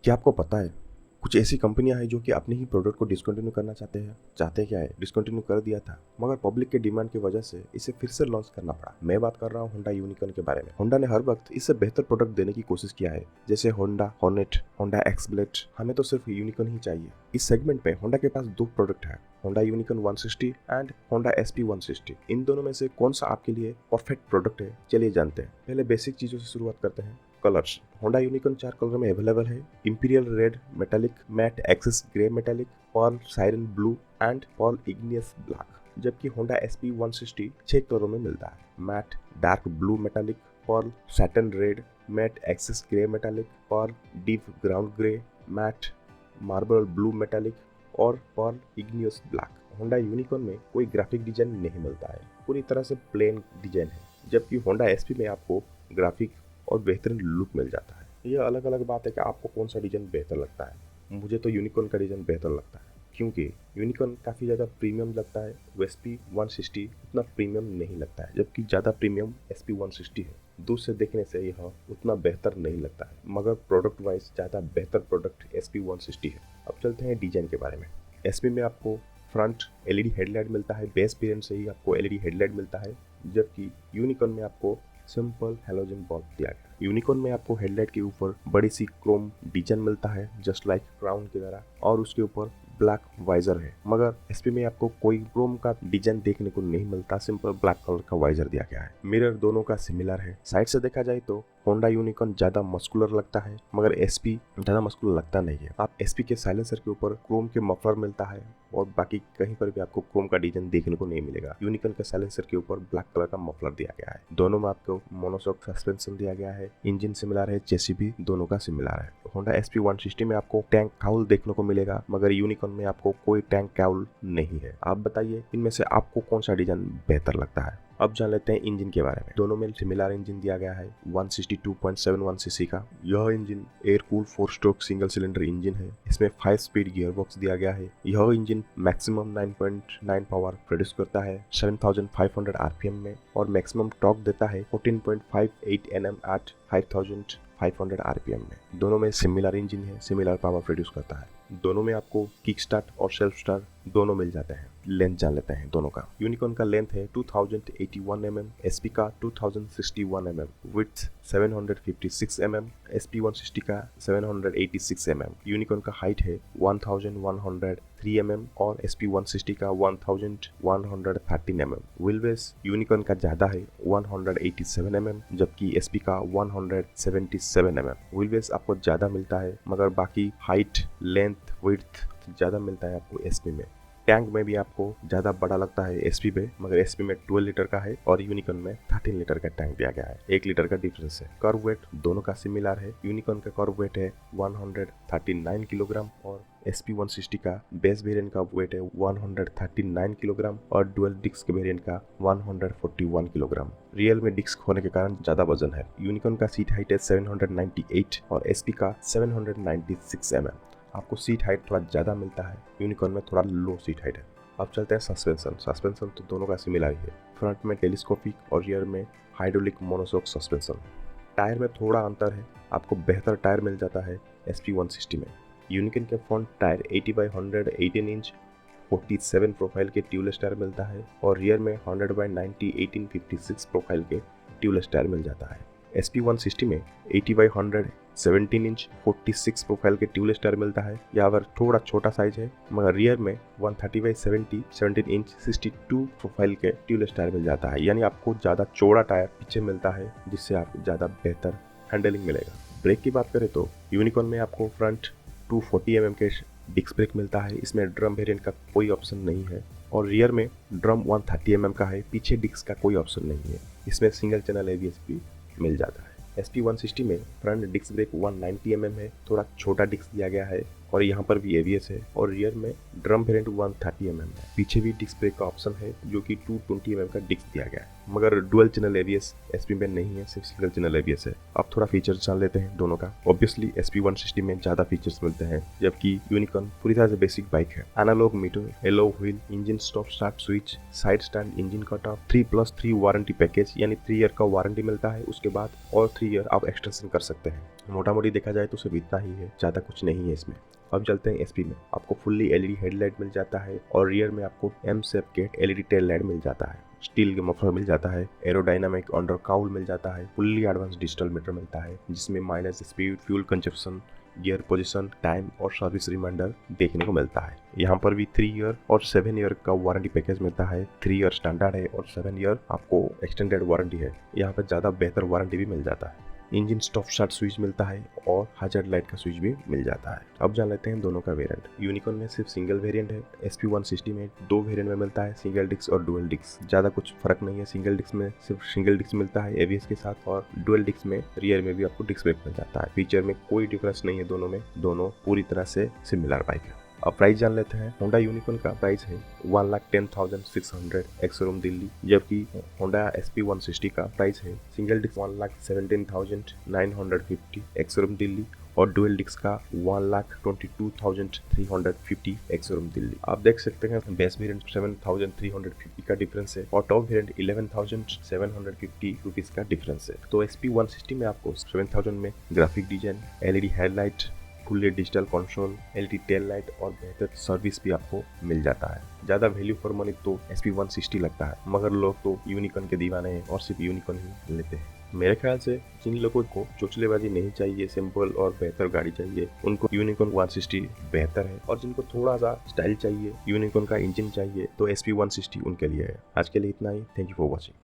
क्या आपको पता है कुछ ऐसी कंपनियां हैं जो कि अपने ही प्रोडक्ट को डिसकंटिन्यू करना चाहते क्या है, डिसकंटिन्यू कर दिया था मगर पब्लिक के डिमांड की वजह से इसे फिर से लॉन्च करना पड़ा। मैं बात कर रहा हूँ होंडा यूनिकॉर्न के बारे में। होंडा ने हर वक्त इससे बेहतर प्रोडक्ट देने की कोशिश किया है, जैसे होंडा हॉर्नेट, होंडा एक्सब्लेड। हमें तो सिर्फ यूनिकॉर्न ही चाहिए। इस सेगमेंट में होंडा के पास दो प्रोडक्ट है, Honda unicorn 160 and Honda SP 160। इन दोनों में से कौन सा आपके लिए परफेक्ट प्रोडक्ट है, चलिए जानते हैं। पहले बेसिक चीजों से शुरुआत करते हैं। कलर्स। होंडा यूनिकॉर्न 4 कलर में अवेलेबल है, imperial red metallic, matte axis grey metallic, pearl siren blue and pearl igneous black. जबकि होंडा SP 160 6 कलरों में मिलता है, matte dark blue metallic, pearl satin red, matte axis grey metallic, pearl deep ground grey, matte marble blue metallic और pearl igneous black. Honda Unicorn में कोई graphic design नहीं मिलता है, पूरी तरह से प्लेन डिजाइन है, जबकि होंडा SP में आपको ग्राफिक और बेहतरीन लुक मिल जाता है। यह अलग अलग बात है कि आपको कौन सा डिजाइन बेहतर लगता है। मुझे तो यूनिकॉर्न का डिजाइन बेहतर लगता है, क्योंकि यूनिकॉर्न काफ़ी ज़्यादा प्रीमियम लगता है। SP 160 उतना प्रीमियम नहीं लगता है, जबकि ज़्यादा प्रीमियम SP 160 है। दूर से देखने से यह उतना बेहतर नहीं लगता है, मगर प्रोडक्ट वाइज ज़्यादा बेहतर प्रोडक्ट SP 160 है। अब चलते हैं डिजाइन के बारे में। SP में आपको फ्रंट LED हेडलाइट मिलता है, बेस वेरिएंट से ही आपको LED हेडलाइट मिलता है, जबकि यूनिकॉर्न में आपको सिंपल हैलोजन बल्ब दिया गया। यूनिकॉर्न में आपको हेडलाइट के ऊपर बड़ी सी क्रोम डिजाइन मिलता है, जस्ट लाइक क्राउन की तरह, और उसके ऊपर ब्लैक वाइजर है। मगर SP में आपको कोई क्रोम का डिजाइन देखने को नहीं मिलता, सिंपल ब्लैक कलर का वाइजर दिया गया है। मिरर दोनों का सिमिलर है। साइड से देखा जाए तो होंडा यूनिकॉर्न ज्यादा मस्कुलर लगता है, मगर SP ज्यादा मस्कुलर लगता नहीं है। आप SP के साइलेंसर के ऊपर क्रोम के मफलर मिलता है और बाकी कहीं पर भी आपको क्रोम का डिजाइन देखने को नहीं मिलेगा। यूनिकॉर्न के साइलेंसर के ऊपर ब्लैक कलर का मफलर दिया गया है। दोनों में आपको मोनोशॉक सस्पेंशन दिया गया है। इंजन सिमिलर है, चेसी भी दोनों का सिमिलर है। होंडा SP 160 में आपको टैंक काउल देखने को मिलेगा, मगर यूनिकॉर्न में आपको कोई टैंक काउल नहीं है। आप बताइए इनमें से आपको कौन सा डिजाइन बेहतर लगता है। अब जान लेते हैं इंजन के बारे में। दोनों में सिमिलर इंजन दिया गया है 162.71 सीसी का। यह engine air cool 4 stroke single cylinder engine है। इसमें 5 स्पीड गियर बॉक्स दिया गया है। यह इंजन मैक्सिमम 9.9 पावर प्रोड्यूस करता है 7500 RPM में, और मैक्सिमम टॉर्क देता है 14.58 Nm एट 5500 RPM में। दोनों में सिमिलर इंजन है, सिमिलर पावर प्रोड्यूस करता है। दोनों में आपको किक स्टार्ट और सेल्फ स्टार्ट दोनों मिल जाते हैं। लेंथ जान लेते हैं दोनों का। यूनिकॉर्न का लेंथ है 2081 mm, SP का 2061 mm, विड्थ 756 mm, SP 160 का 786 mm। यूनिकॉर्न का हाइट है 1103 mm और SP 160 का 1113 mm। व्हील बेस यूनिकॉर्न का ज्यादा है 187 mm, जबकि SP का 177 mm। व्हील बेस आपको ज्यादा मिलता है, मगर बाकी हाइट, लेंथ, विड्थ ज्यादा मिलता है आपको SP में। टैंक में भी आपको ज्यादा बड़ा लगता है SP पे, मगर SP में 12 लीटर का है और यूनिकॉर्न में 13 लीटर का टैंक दिया गया है। 1 लीटर का डिफरेंस है। कर्व वेट दोनों का सिमिलर है। यूनिकॉर्न का कर्व वेट है 139 किलोग्राम और SP 160 का बेस वेरिएंट का वेट है 139 किलोग्राम और डुअल डिस्क के वेरिएंट का 141 किलोग्राम। रियल में डिस्क होने के कारण ज्यादा वजन है। यूनिकॉर्न का सीट हाइट है 798 और SP का 796 mm। आपको सीट हाइट थोड़ा ज़्यादा मिलता है, यूनिकॉर्न में थोड़ा लो सीट हाइट है। अब चलते हैं सस्पेंशन तो दोनों का सिमिलर ही है। फ्रंट में टेलीस्कोपिक और रियर में हाइड्रोलिक मोनोशॉक सस्पेंशन। टायर में थोड़ा अंतर है, आपको बेहतर टायर मिल जाता है SP 160 में। यूनिकॉर्न के फ्रंट टायर 80/100 18 इंच 47 प्रोफाइल के ट्यूबलेस टायर मिलता है और रियर में 100/90 1856 प्रोफाइल के ट्यूबलेस टायर मिल जाता है। SP 160 में 80/100 17 इंच 46 प्रोफाइल के ट्यूबलेस टायर मिलता है। यहाँ पर थोड़ा छोटा साइज है, मगर रियर में 130/70 17 इंच 62 प्रोफाइल के ट्यूबलेस टायर मिल जाता है। यानी आपको ज़्यादा चौड़ा टायर पीछे मिलता है, जिससे आपको ज़्यादा बेहतर हैंडलिंग मिलेगा। ब्रेक की बात करें तो यूनिकॉर्न में आपको फ्रंट 240 mm के डिस्क ब्रेक मिलता है। इसमें ड्रम वेरिएंट का कोई ऑप्शन नहीं है और रियर में ड्रम 130 mm का है। पीछे डिस्क का कोई ऑप्शन नहीं है। इसमें सिंगल चैनल ABS भी मिल जाता है। SP 160 में फ्रंट डिस्क ब्रेक 190 mm है, थोड़ा छोटा डिस्क दिया गया है और यहाँ पर भी ABS है और रियर में ड्रम वेरिएंट 130 mm है। पीछे भी डिस्क ब्रेक का ऑप्शन है, जो कि 220 mm का डिस्क दिया गया है, मगर डुअल चैनल ABS SP में नहीं है, सिर्फ सिंगल चैनल ABS है। अब थोड़ा फीचर्स जान लेते हैं दोनों का। ऑब्वियसली SP 160 में ज्यादा फीचर्स मिलते हैं, जबकि यूनिकॉर्न पूरी तरह से बेसिक बाइक है। Analog meter, alloy wheel, engine stop start switch, side stand, engine cut off, 3+3 warranty package, यानी 3 ईयर का वारंटी मिलता है। उसके बाद और 3 ईयर आप एक्सटेंशन कर सकते हैं। मोटा मोटी देखा जाए तो सिर्फ इतना ही है, ज़्यादा कुछ नहीं है इसमें। अब चलते हैं एसपी में। आपको फुल्ली एलईडी हेडलाइट मिल जाता है और रियर में आपको एम शेप के एलईडी टेल लाइट मिल जाता है। स्टील के मफलर मिल जाता है, एरोडायनामिक अंडर काउल मिल जाता है, फुल्ली एडवांस डिजिटल मीटर मिलता है जिसमें mileage, speed, fuel consumption, gear position, time और सर्विस रिमाइंडर देखने को मिलता है। यहाँ पर भी 3 ईयर और 7 ईयर का वारंटी पैकेज मिलता है। 3 ईयर स्टैंडर्ड है और 7 ईयर आपको एक्सटेंडेड वारंटी है। यहाँ पर ज़्यादा बेहतर वारंटी भी मिल जाता है। इंजन स्टॉप स्टार्ट स्विच मिलता है और हैजार्ड लाइट का स्विच भी मिल जाता है। अब जान लेते हैं दोनों का वेरिएंट। यूनिकॉर्न में सिर्फ सिंगल वेरिएंट है। SP160 में 2 वेरिएंट में मिलता है, सिंगल डिस्क और डुअल डिस्क। ज़्यादा कुछ फर्क नहीं है। सिंगल डिस्क में सिर्फ सिंगल डिस्क मिलता है ABS के साथ और डुअल डिस्क में रियर में भी आपको डिस्क ब्रेक मिल जाता है। फीचर में कोई डिफरेंस नहीं है दोनों में, दोनों पूरी तरह से सिमिलर बाइक है। अब प्राइस जान लेते हैं। होंडा यूनिकॉर्न का प्राइस है 1,10,600 एक्स शोरूम दिल्ली, जबकि होंडा SP160 का प्राइस है single disc 1,17,950 ex showroom Delhi और डुअल डिस्क का 1,22,350 एक्स शोरूम दिल्ली। आप देख सकते हैं बेस वेरिएंट 7,350 का डिफरेंस है और टॉप वेरिएंट 11,750 रुपीज का डिफरेंस है। तो SP160 में आपको 7,000 में graphic design, LED headlight, fully digital console, LED tail light और बेहतर सर्विस भी आपको मिल जाता है। ज़्यादा वैल्यू फॉर मनी तो SP160 लगता है, मगर लोग तो यूनिकॉर्न के दीवाने हैं और सिर्फ यूनिकॉर्न ही लेते हैं। मेरे ख्याल से जिन लोगों को चोचलेबाजी नहीं चाहिए, सिंपल और बेहतर गाड़ी चाहिए, उनको यूनिकॉर्न 160 बेहतर है। और जिनको थोड़ा सा स्टाइल चाहिए, यूनिकॉर्न का इंजन चाहिए, तो SP160 उनके लिए है। आज के लिए इतना ही। Thank you for watching.